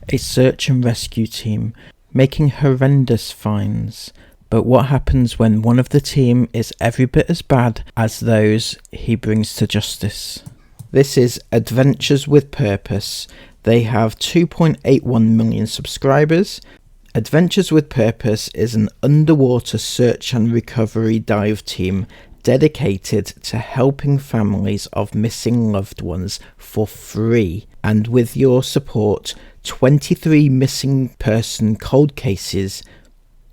a search and rescue team, making horrendous finds. But what happens when one of the team is every bit as bad as those he brings to justice? This is Adventures with Purpose. They have 2.81 million subscribers. Adventures with Purpose is an underwater search and recovery dive team dedicated to helping families of missing loved ones for free. And with your support, 23 missing person cold cases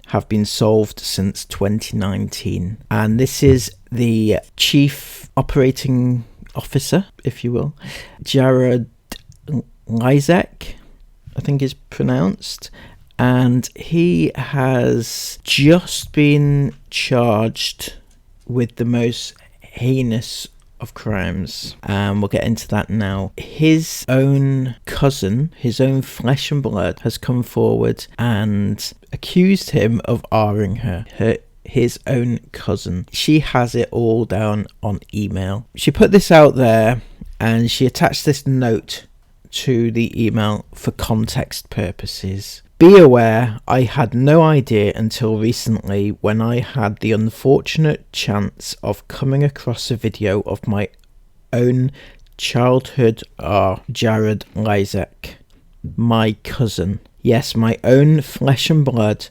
have been solved since 2019. And this is the Chief Operating Officer, if you will, Jared Lizek, I think is pronounced. And he has just been charged with the most heinous of crimes, and we'll get into that now. His own cousin, his own flesh and blood, has come forward and accused him of R-ing her. His own cousin. She has it all down on email. She put this out there and she attached this note to the email for context purposes. Be aware, I had no idea until recently when I had the unfortunate chance of coming across a video of my own childhood Jared Lizek, my cousin. Yes, my own flesh and blood,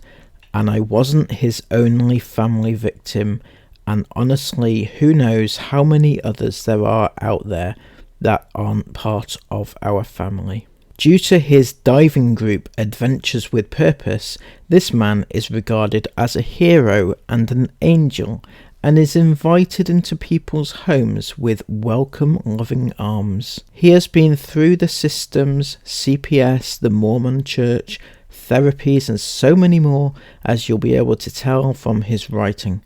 and I wasn't his only family victim, and honestly, who knows how many others there are out there that aren't part of our family. Due to his diving group Adventures with Purpose, this man is regarded as a hero and an angel, and is invited into people's homes with welcome loving arms. He has been through the systems, CPS, the Mormon Church, therapies and so many more, as you'll be able to tell from his writing.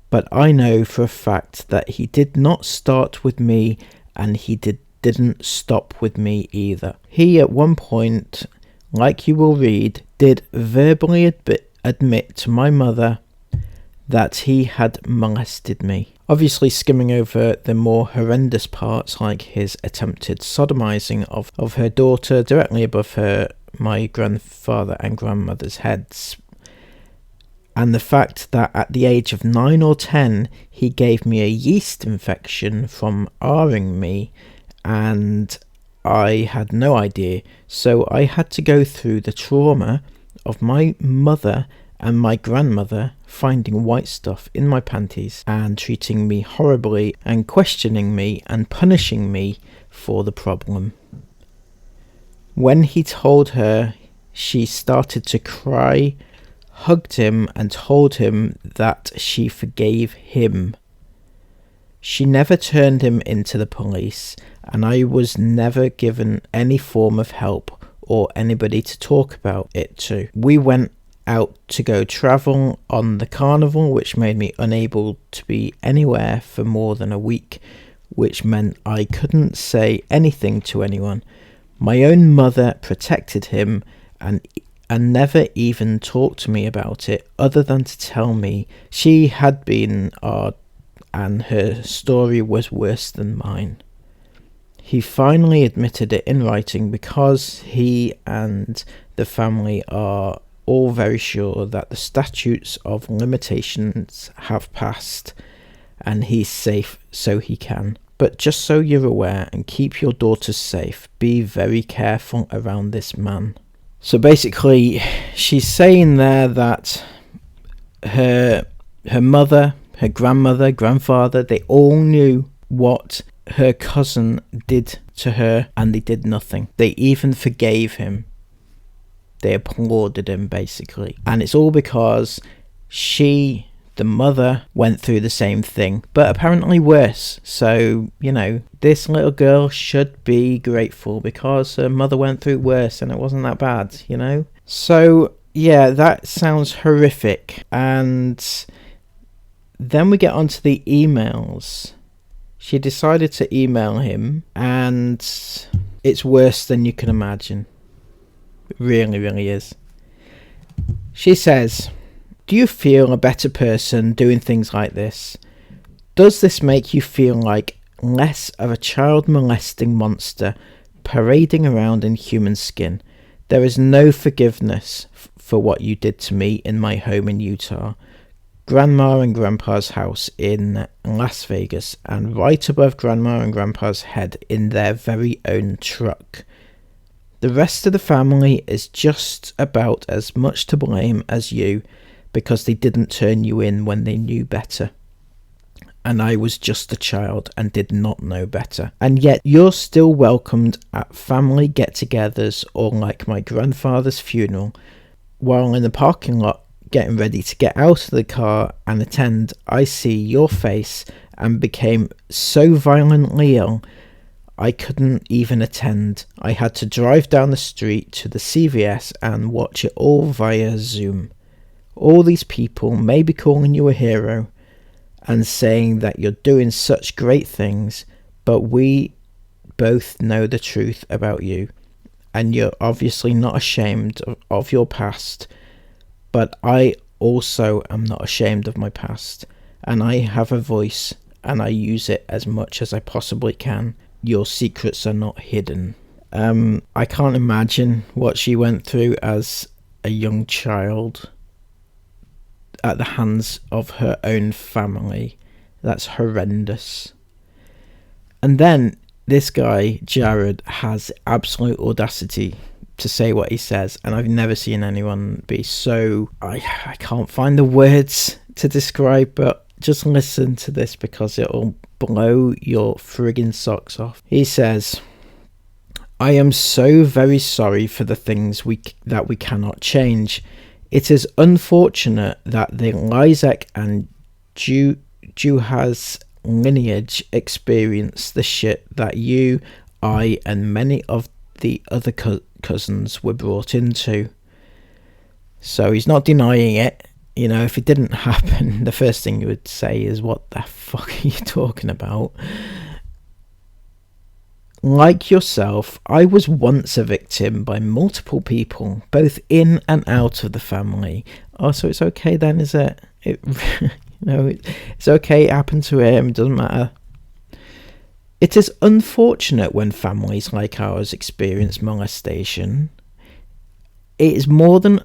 But I know for a fact that he did not start with me, and he didn't stop with me either. He at one point, like you will read, did verbally admit to my mother that he had molested me. Obviously skimming over the more horrendous parts, like his attempted sodomizing of her daughter directly above my grandfather and grandmother's heads. And the fact that at the age of 9 or 10, he gave me a yeast infection from R-ing me, and I had no idea. So I had to go through the trauma of my mother and my grandmother finding white stuff in my panties and treating me horribly and questioning me and punishing me for the problem. When he told her, she started to cry, hugged him and told him that she forgave him. She never turned him into the police, and I was never given any form of help or anybody to talk about it to. We went out to go travel on the carnival, which made me unable to be anywhere for more than a week, which meant I couldn't say anything to anyone. My own mother protected him and never even talked to me about it, other than to tell me she had been and her story was worse than mine. He finally admitted it in writing because he and the family are all very sure that the statutes of limitations have passed and he's safe, so he can. But just so you're aware and keep your daughters safe, be very careful around this man. So basically, she's saying there that her mother, her grandmother, grandfather, they all knew what her cousin did to her, and they did nothing. They even forgave him. They applauded him, basically. And it's all because she, the mother, went through the same thing, but apparently worse. So, this little girl should be grateful because her mother went through worse and it wasn't that bad, So, yeah, that sounds horrific. And then we get onto the emails. She decided to email him, and it's worse than you can imagine. It really, really is. She says, "Do you feel a better person doing things like this? Does this make you feel like less of a child molesting monster parading around in human skin? There is no forgiveness for what you did to me in my home in Utah, Grandma and Grandpa's house in Las Vegas, and right above Grandma and Grandpa's head in their very own truck. The rest of the family is just about as much to blame as you, because they didn't turn you in when they knew better. And I was just a child and did not know better. And yet you're still welcomed at family get-togethers or like my grandfather's funeral. While in the parking lot getting ready to get out of the car and attend, I see your face and became so violently ill I couldn't even attend. I had to drive down the street to the CVS and watch it all via Zoom. All these people may be calling you a hero and saying that you're doing such great things, but we both know the truth about you, and you're obviously not ashamed of your past, but I also am not ashamed of my past, and I have a voice, and I use it as much as I possibly can. Your secrets are not hidden. I can't imagine what she went through as a young child at the hands of her own family. That's horrendous. And then this guy, Jared, has absolute audacity to say what he says, and I've never seen anyone be so... I can't find the words to describe, but just listen to this because it'll blow your friggin' socks off. He says, I am so very sorry for the things that we cannot change. It is unfortunate that the Lizak and Juhas lineage experienced the shit that you, I, and many of the other cousins were brought into. So he's not denying it. You know, if it didn't happen, the first thing you would say is, what the fuck are you talking about? Like yourself, I was once a victim by multiple people, both in and out of the family. Oh, so it's okay then, is it? It's okay, it happened to him, it doesn't matter. It is unfortunate when families like ours experience molestation. It is more than...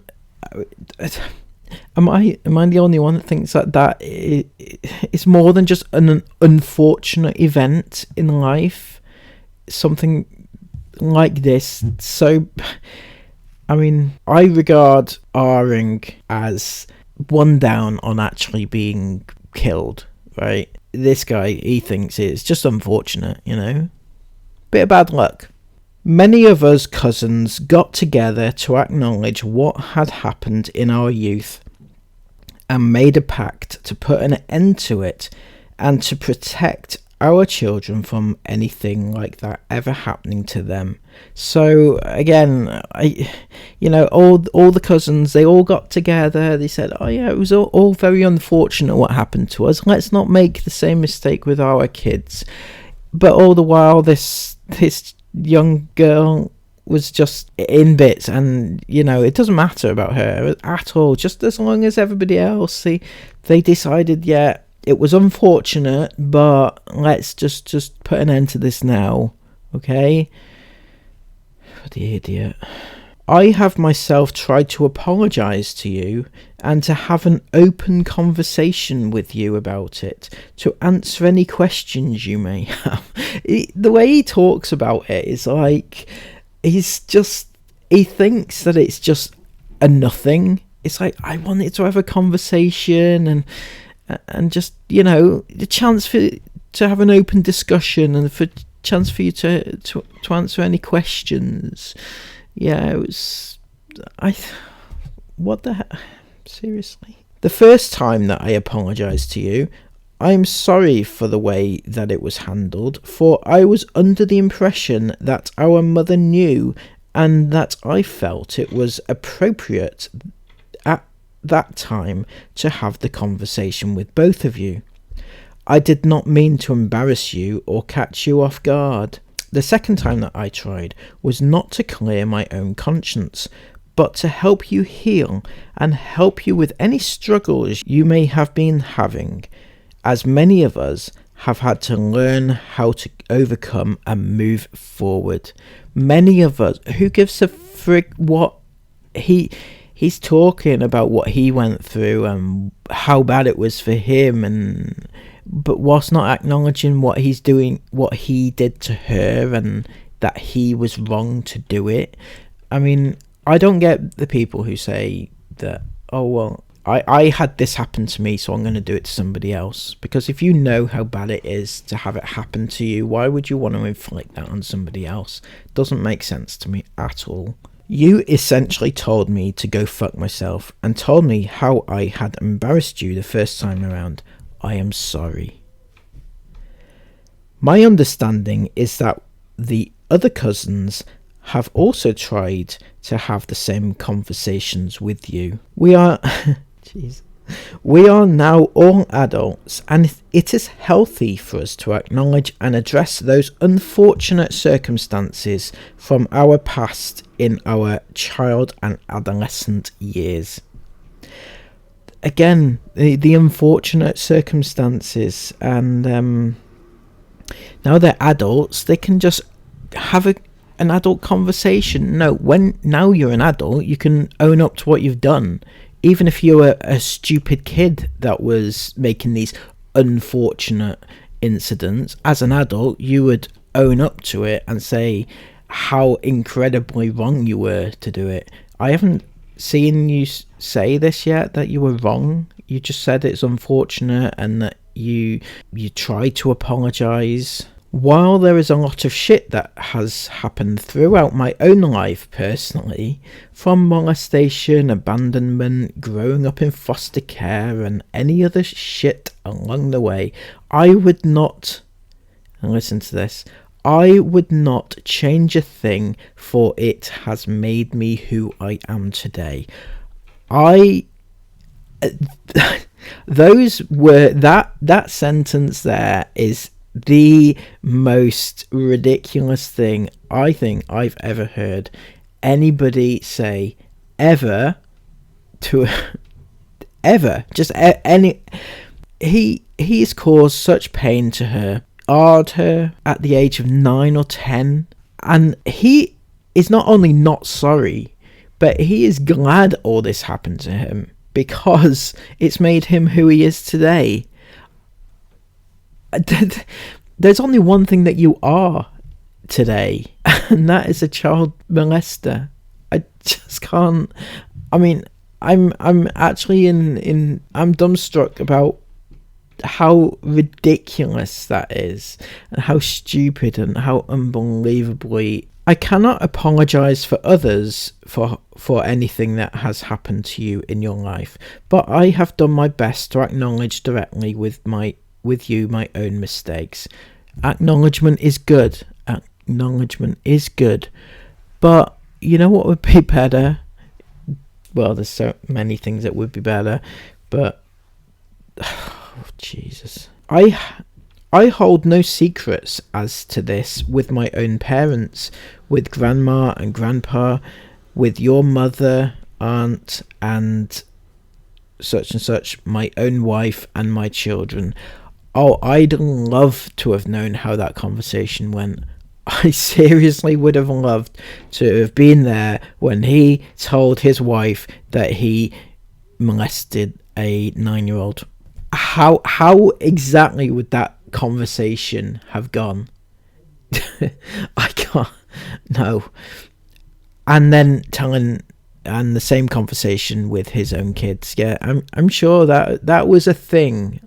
Am I the only one that thinks that it's more than just an unfortunate event in life? Something like this. So, I mean, I regard Aring as one down on actually being killed, right? This guy, he thinks it's just unfortunate, you know? Bit of bad luck. Many of us cousins got together to acknowledge what had happened in our youth and made a pact to put an end to it and to protect our children from anything like that ever happening to them. So again, all the cousins, they all got together. They said, oh yeah, it was all very unfortunate what happened to us. Let's not make the same mistake with our kids. But all the while, this young girl was just in bits, and it doesn't matter about her at all. Just as long as everybody else, they decided, yeah, it was unfortunate, but let's just put an end to this now, okay? The idiot. I have myself tried to apologise to you and to have an open conversation with you about it, to answer any questions you may have. The way he talks about it is like he thinks that it's just a nothing. It's like, I wanted to have a conversation and just, the chance to have an open discussion and for chance for you to answer any questions. Yeah, it was... what the heck? Seriously? The first time that I apologised to you, I'm sorry for the way that it was handled, for I was under the impression that our mother knew and that I felt it was appropriate at that time to have the conversation with both of you. I did not mean to embarrass you or catch you off guard. The second time that I tried was not to clear my own conscience, but to help you heal and help you with any struggles you may have been having. As many of us have had to learn how to overcome and move forward. Many of us, who gives a frig what he's talking about, what he went through and how bad it was for him, but whilst not acknowledging what he's doing, what he did to her, and that he was wrong to do it. I mean, I don't get the people who say that, oh well, I had this happen to me, so I'm going to do it to somebody else. Because if you know how bad it is to have it happen to you, why would you want to inflict that on somebody else? Doesn't make sense to me at all. You essentially told me to go fuck myself and told me how I had embarrassed you the first time around. I am sorry. My understanding is that the other cousins have also tried to have the same conversations with you. We are jeez. We are now all adults, and it is healthy for us to acknowledge and address those unfortunate circumstances from our past in our child and adolescent years. Again, the unfortunate circumstances, and now they're adults, they can just have an adult conversation. Now you're an adult, you can own up to what you've done. Even if you're a stupid kid that was making these unfortunate incidents, as an adult, you would own up to it and say how incredibly wrong you were to do it. I haven't seen you say this yet, that you were wrong. You just said it's unfortunate and that you tried to apologise. While there is a lot of shit that has happened throughout my own life personally, from molestation, abandonment, growing up in foster care, and any other shit along the way, I would not, and listen to this, I would not change a thing, for it has made me who I am today. That sentence there is the most ridiculous thing I think I've ever heard anybody say ever to any. He's caused such pain to her, scarred her at the age of 9 or 10, and he is not only not sorry, but he is glad all this happened to him because it's made him who he is today. There's only one thing that you are today, and that is a child molester. I just can't. I mean, I'm actually I'm dumbstruck about how ridiculous that is, and how stupid and how unbelievably. I cannot apologise for others for anything that has happened to you in your life, but I have done my best to acknowledge directly with you my own mistakes. Acknowledgement is good. But you know what would be better? Well, there's so many things that would be better, but Jesus. I hold no secrets as to this with my own parents, with grandma and grandpa, with your mother, aunt, and such, my own wife and my children. Oh, I'd love to have known how that conversation went. I seriously would have loved to have been there when he told his wife that he molested a 9-year-old. How exactly would that conversation have gone? I can't. No. And then and the same conversation with his own kids. Yeah, I'm sure that was a thing.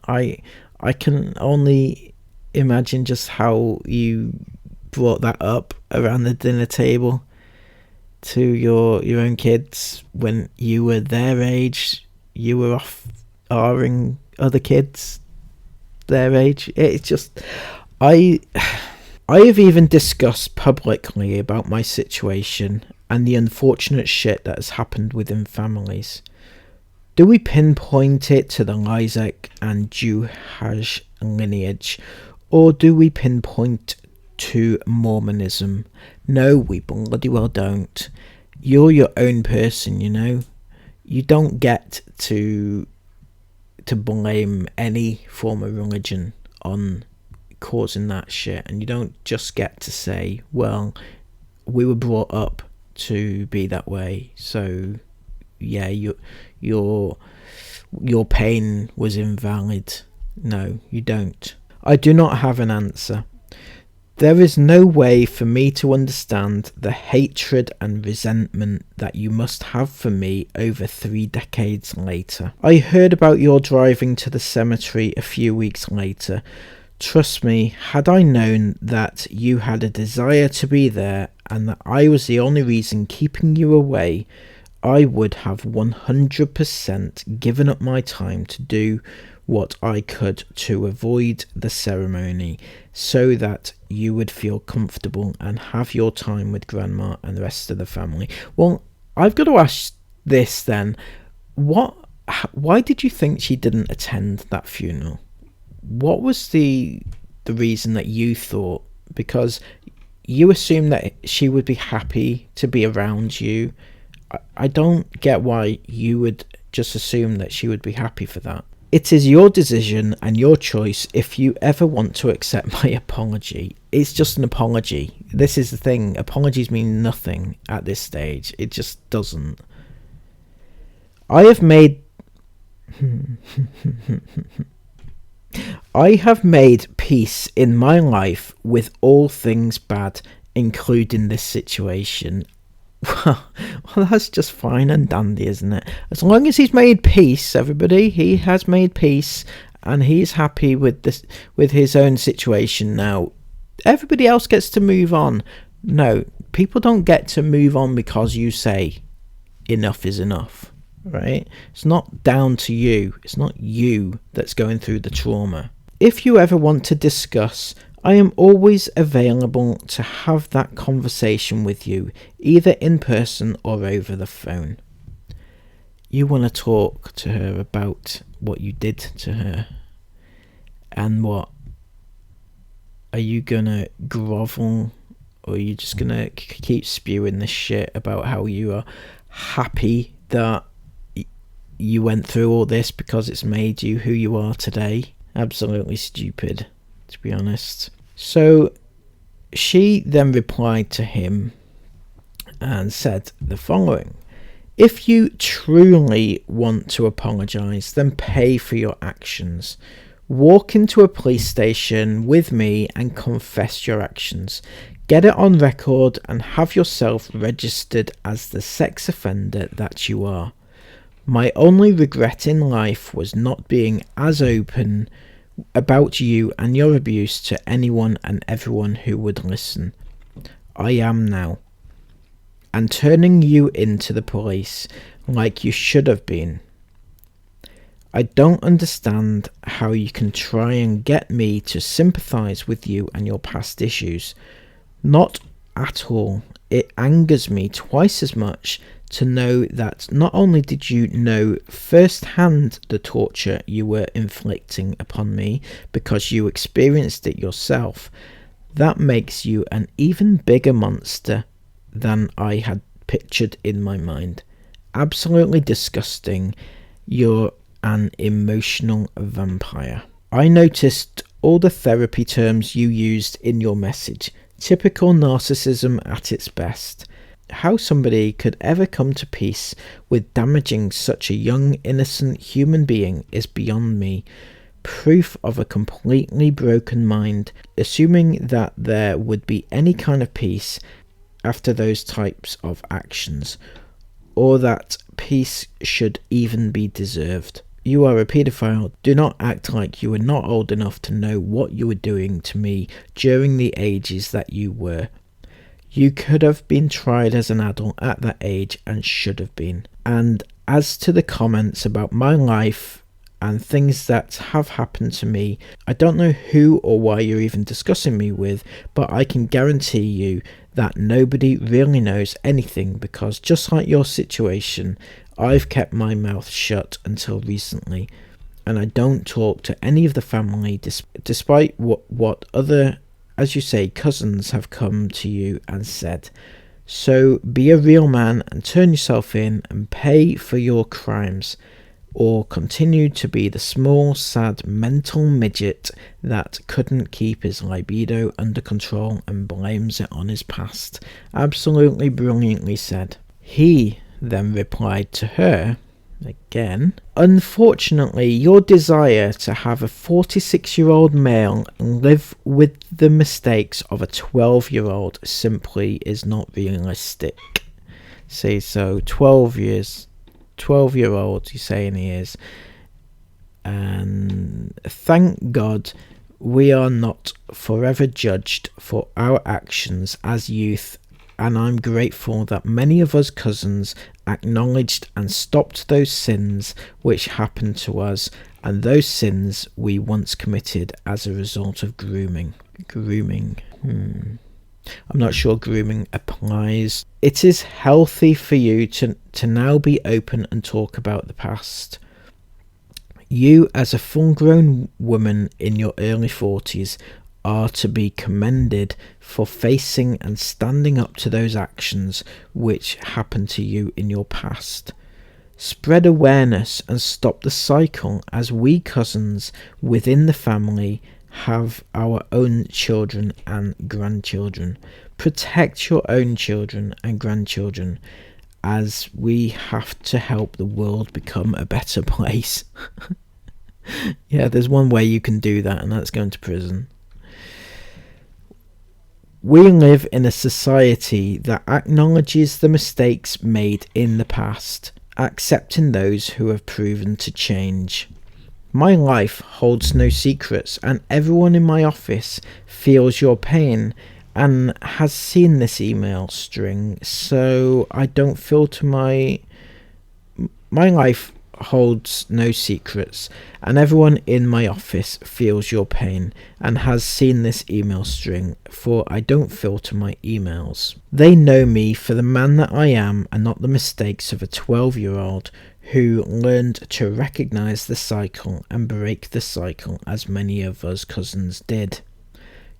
I can only imagine just how you brought that up around the dinner table to your own kids when you were their age. You were off R-ing other kids their age. It's just, I have even discussed publicly about my situation and the unfortunate shit that has happened within families. Do we pinpoint it to the Isaac and Jewish lineage, or do we pinpoint to Mormonism? No, we bloody well don't. You're your own person, you know. You don't get to blame any form of religion on causing that shit, and you don't just get to say, well, we were brought up to be that way, so yeah, your pain was invalid. No, you don't. I do not have an answer. There is no way for me to understand the hatred and resentment that you must have for me over 3 decades later. I heard about your driving to the cemetery a few weeks later. Trust me, had I known that you had a desire to be there and that I was the only reason keeping you away, I would have 100% given up my time to do what I could to avoid the ceremony so that you would feel comfortable and have your time with Grandma and the rest of the family. Well, I've got to ask this then. Why did you think she didn't attend that funeral? What was the reason that you thought? Because you assumed that she would be happy to be around you. I don't get why you would just assume that she would be happy for that. It is your decision and your choice if you ever want to accept my apology. It's just an apology. This is the thing. Apologies mean nothing at this stage. It just doesn't. I have made peace in my life with all things bad, including this situation. Well, that's just fine and dandy, isn't it? As long as he's made peace, everybody, he has made peace, and he's happy with this, with his own situation now. Everybody else gets to move on. No, people don't get to move on because you say enough is enough, right? It's not down to you. It's not you that's going through the trauma. If you ever want to discuss, I am always available to have that conversation with you, either in person or over the phone. You want to talk to her about what you did to her, and what? Are you gonna grovel, or are you just gonna keep spewing this shit about how you are happy that you went through all this because it's made you who you are today? Absolutely stupid, to be honest. So she then replied to him and said the following: if you truly want to apologise, then pay for your actions. Walk into a police station with me and confess your actions. Get it on record and have yourself registered as the sex offender that you are. My only regret in life was not being as open about you and your abuse to anyone and everyone who would listen. I am now. And turning you into the police like you should have been. I don't understand how you can try and get me to sympathise with you and your past issues. Not at all. It angers me twice as much to know that not only did you know firsthand the torture you were inflicting upon me because you experienced it yourself, that makes you an even bigger monster than I had pictured in my mind. Absolutely disgusting. You're an emotional vampire. I noticed all the therapy terms you used in your message. Typical narcissism at its best. How somebody could ever come to peace with damaging such a young, innocent human being is beyond me. Proof of a completely broken mind, assuming that there would be any kind of peace after those types of actions, or that peace should even be deserved. You are a paedophile. Do not act like you were not old enough to know what you were doing to me during the ages that you were. You could have been tried as an adult at that age and should have been. And as to the comments about my life and things that have happened to me, I don't know who or why you're even discussing me with, but I can guarantee you that nobody really knows anything, because just like your situation, I've kept my mouth shut until recently, and I don't talk to any of the family despite what other, as you say, cousins have come to you and said. So be a real man and turn yourself in and pay for your crimes. or continued to be the small, sad, mental midget that couldn't keep his libido under control and blames it on his past. Absolutely brilliantly said. He then replied to her, again, unfortunately, your desire to have a 46-year-old male live with the mistakes of a 12-year-old simply is not realistic. See, so 12-year-old, he's saying he is. And thank God we are not forever judged for our actions as youth, and I'm grateful that many of us cousins acknowledged and stopped those sins which happened to us, and those sins we once committed as a result of grooming. I'm not sure grooming applies. It is healthy for you to now be open and talk about the past. You, as a full-grown woman in your early 40s, are to be commended for facing and standing up to those actions which happened to you in your past. Spread awareness and stop the cycle, as we cousins within the family have our own children and grandchildren. Protect your own children and grandchildren, as we have to help the world become a better place. Yeah, there's one way you can do that, and that's going to prison. We live in a society that acknowledges the mistakes made in the past, accepting those who have proven to change. My life holds no secrets, and everyone in my office feels your pain and has seen this email string, so I don't filter my life holds no secrets, and everyone in my office feels your pain and has seen this email string, for I don't filter my emails. They know me for the man that I am, and not the mistakes of a 12-year-old who learned to recognise the cycle and break the cycle, as many of us cousins did.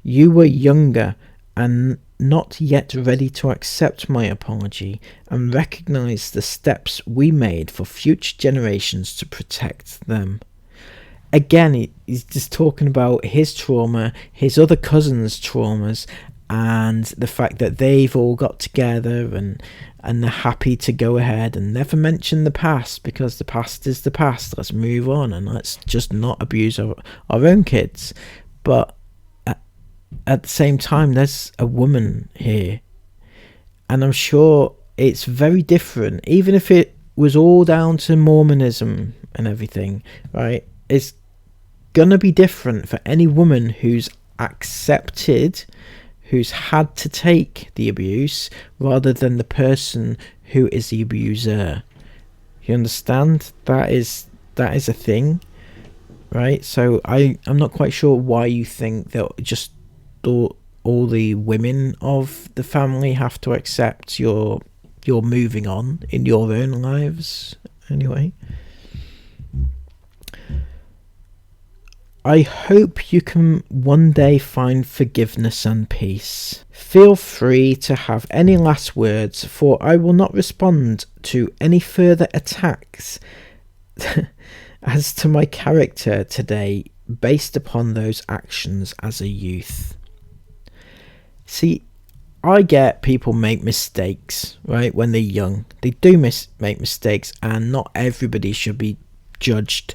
You were younger and not yet ready to accept my apology and recognise the steps we made for future generations to protect them. Again, he's just talking about his trauma, his other cousins' traumas, and the fact that they've all got together and they're happy to go ahead and never mention the past, because the past is the past. Let's move on and let's just not abuse our own kids. But at the same time, there's a woman here, and I'm sure it's very different. Even if it was all down to Mormonism and everything, right? It's gonna be different for any woman who's accepted, who's had to take the abuse, rather than the person who is the abuser. You understand? That is a thing, right? So I'm not quite sure why you think that just all the women of the family have to accept you're moving on in your own lives. Anyway, I hope you can one day find forgiveness and peace. Feel free to have any last words, for I will not respond to any further attacks as to my character today based upon those actions as a youth. See, I get people make mistakes, right, when they're young. They do make mistakes, and not everybody should be judged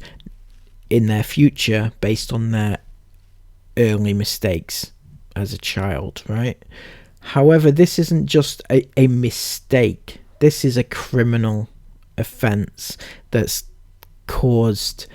in their future based on their early mistakes as a child, right? However, this isn't just a mistake. This is a criminal offence that's caused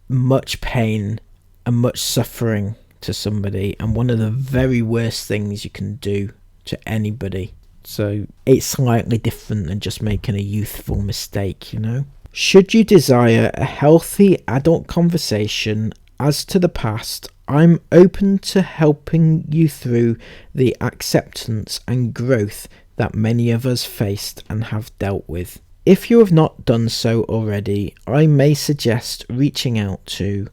much pain and much suffering to somebody, and one of the very worst things you can do to anybody. So it's slightly different than just making a youthful mistake, you know? Should you desire a healthy adult conversation as to the past, I'm open to helping you through the acceptance and growth that many of us faced and have dealt with. If you have not done so already, I may suggest reaching out to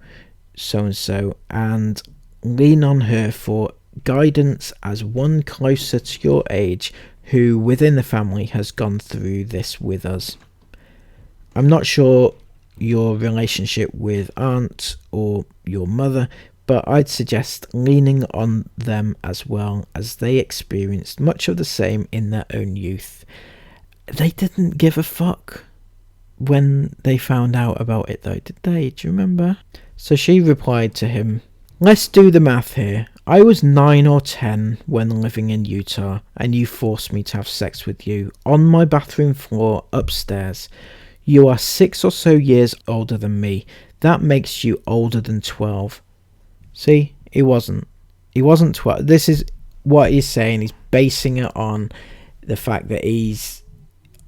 so-and-so and lean on her for guidance, as one closer to your age who within the family has gone through this with us. I'm not sure your relationship with aunt or your mother, but I'd suggest leaning on them as well, as they experienced much of the same in their own youth. They didn't give a fuck when they found out about it though, did they? Do you remember? So she replied to him, "Let's do the math here. I was 9 or 10 when living in Utah, and you forced me to have sex with you on my bathroom floor upstairs. You are 6 or so years older than me. That makes you older than 12. See, he wasn't 12. This is what he's saying. He's basing it on the fact that he's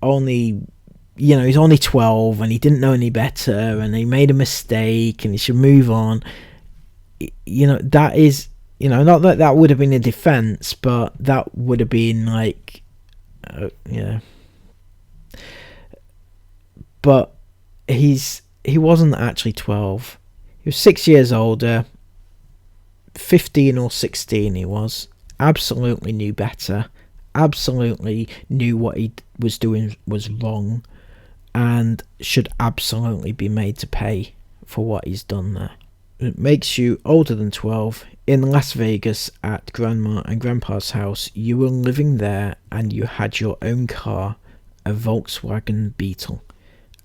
only 12 and he didn't know any better and he made a mistake and he should move on. That is, not that that would have been a defense, but that would have been like, But he wasn't actually 12. He was 6 years older. 15 or 16 he was. Absolutely knew better. Absolutely knew what he was doing was wrong, and should absolutely be made to pay for what he's done there. It makes you older than 12. In Las Vegas at Grandma and Grandpa's house, you were living there and you had your own car, a Volkswagen Beetle,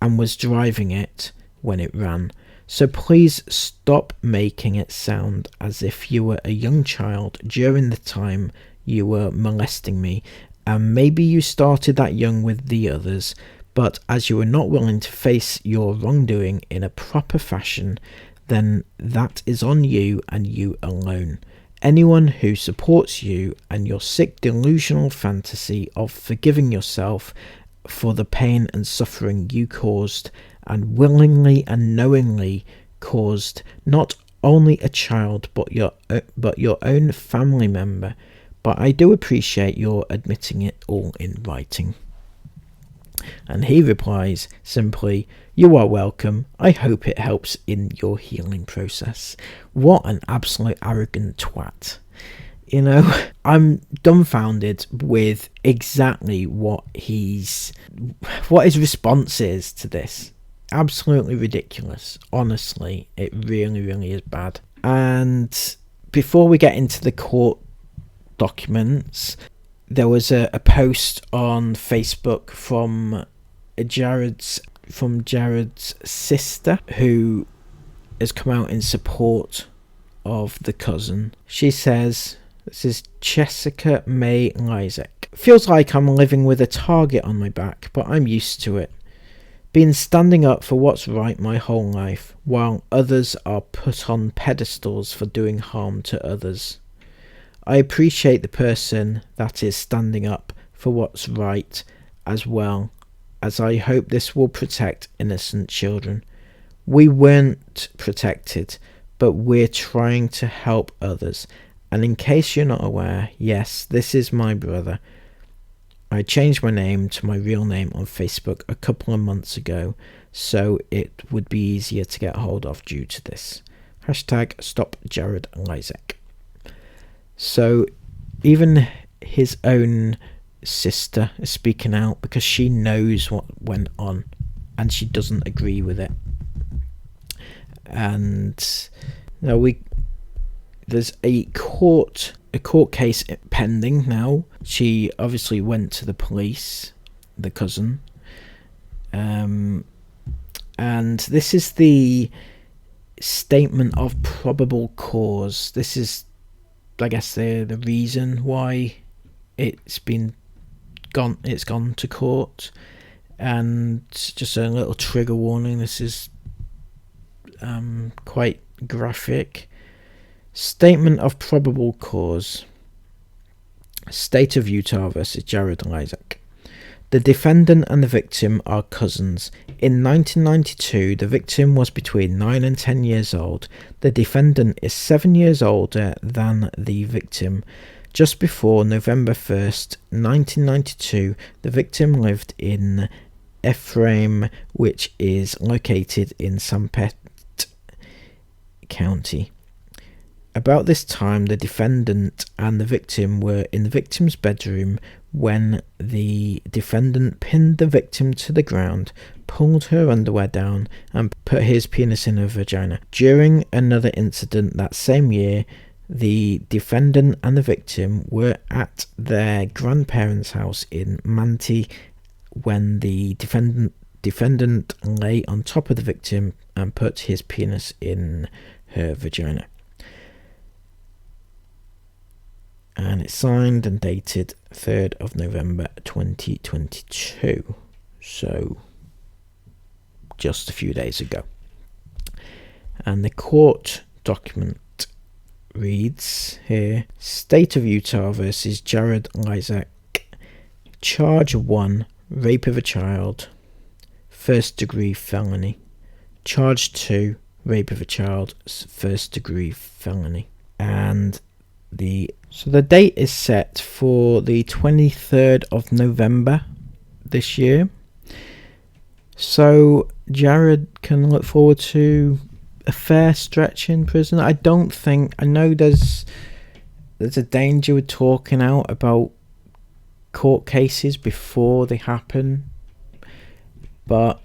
and was driving it when it ran. So please stop making it sound as if you were a young child during the time you were molesting me, and maybe you started that young with the others, but as you were not willing to face your wrongdoing in a proper fashion, then that is on you and you alone. Anyone who supports you and your sick delusional fantasy of forgiving yourself for the pain and suffering you caused, and willingly and knowingly caused not only a child but your own family member. But I do appreciate your admitting it all in writing." And he replies simply, "You are welcome. I hope it helps in your healing process." What an absolute arrogant twat. I'm dumbfounded with exactly what his response is to this. Absolutely ridiculous. Honestly, it really, really is bad. And before we get into the court documents, there was a post on Facebook from Jared's sister, who has come out in support of the cousin. She says, this is Jessica May Lysak. "Feels like I'm living with a target on my back, but I'm used to it. Been standing up for what's right my whole life, while others are put on pedestals for doing harm to others. I appreciate the person that is standing up for what's right, as well as I hope this will protect innocent children. We weren't protected, but we're trying to help others. And in case you're not aware, yes, this is my brother. I changed my name to my real name on Facebook a couple of months ago, so it would be easier to get hold of due to this. #StopJaredLysak." So even his own sister is speaking out because she knows what went on and she doesn't agree with it. And there's a court case pending now. She obviously went to the police, the cousin, and this is the statement of probable cause. This is, I guess, the reason why it's gone to court. And just a little trigger warning, this is quite graphic. Statement of probable cause. State of Utah versus Jared Lysak. The defendant and the victim are cousins. In 1992, the victim was between 9 and 10 years old. The defendant is 7 years older than the victim. Just before November 1st, 1992, the victim lived in Ephraim, which is located in Sanpete County. About this time, the defendant and the victim were in the victim's bedroom when the defendant pinned the victim to the ground, pulled her underwear down, and put his penis in her vagina. During another incident that same year, the defendant and the victim were at their grandparents' house in Manti when the defendant lay on top of the victim and put his penis in her vagina. And it's signed and dated 3rd of November 2022. So just a few days ago. And the court document reads here: State of Utah versus Jared Lysak. Charge 1, rape of a child, 1st degree felony. Charge 2, rape of a child, 1st degree felony. And the date is set for the 23rd of November this year. So Jared can look forward to a fair stretch in prison. I know there's a danger with talking out about court cases before they happen, but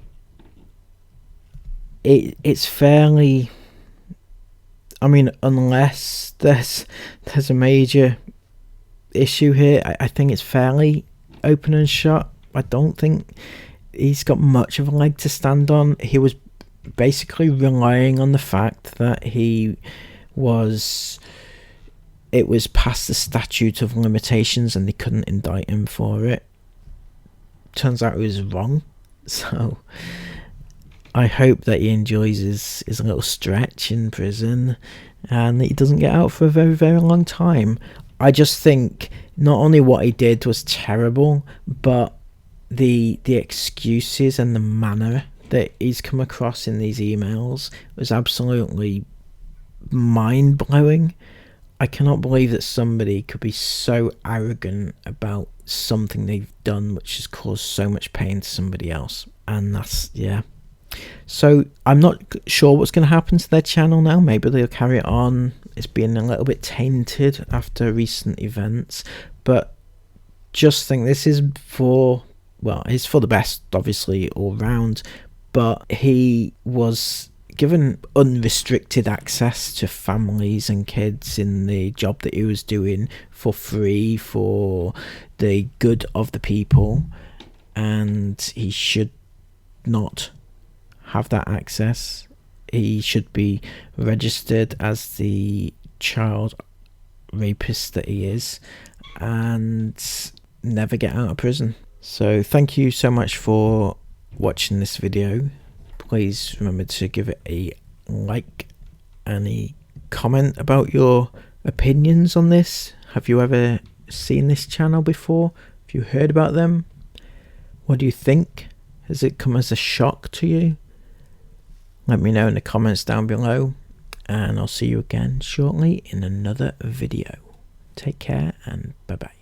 it's fairly, I mean, unless there's a major issue here, I think it's fairly open and shut. I don't think he's got much of a leg to stand on. He was basically relying on the fact that it was past the statute of limitations and they couldn't indict him for it. Turns out he was wrong. So I hope that he enjoys his little stretch in prison and that he doesn't get out for a very, very long time. I just think not only what he did was terrible, but the excuses and the manner that he's come across in these emails was absolutely mind-blowing. I cannot believe that somebody could be so arrogant about something they've done which has caused so much pain to somebody else. And that's, yeah. So I'm not sure what's going to happen to their channel now. Maybe they'll carry it on. It's been a little bit tainted after recent events, but just think this is it's for the best, obviously, all round. But he was given unrestricted access to families and kids in the job that he was doing for free for the good of the people, and he should not have that access. He should be registered as the child rapist that he is and never get out of prison. So thank you so much for watching this video. Please remember to give it a like and a comment about your opinions on this. Have you ever seen this channel before? Have you heard about them? What do you think? Has it come as a shock to you? Let me know in the comments down below, and I'll see you again shortly in another video. Take care and bye bye.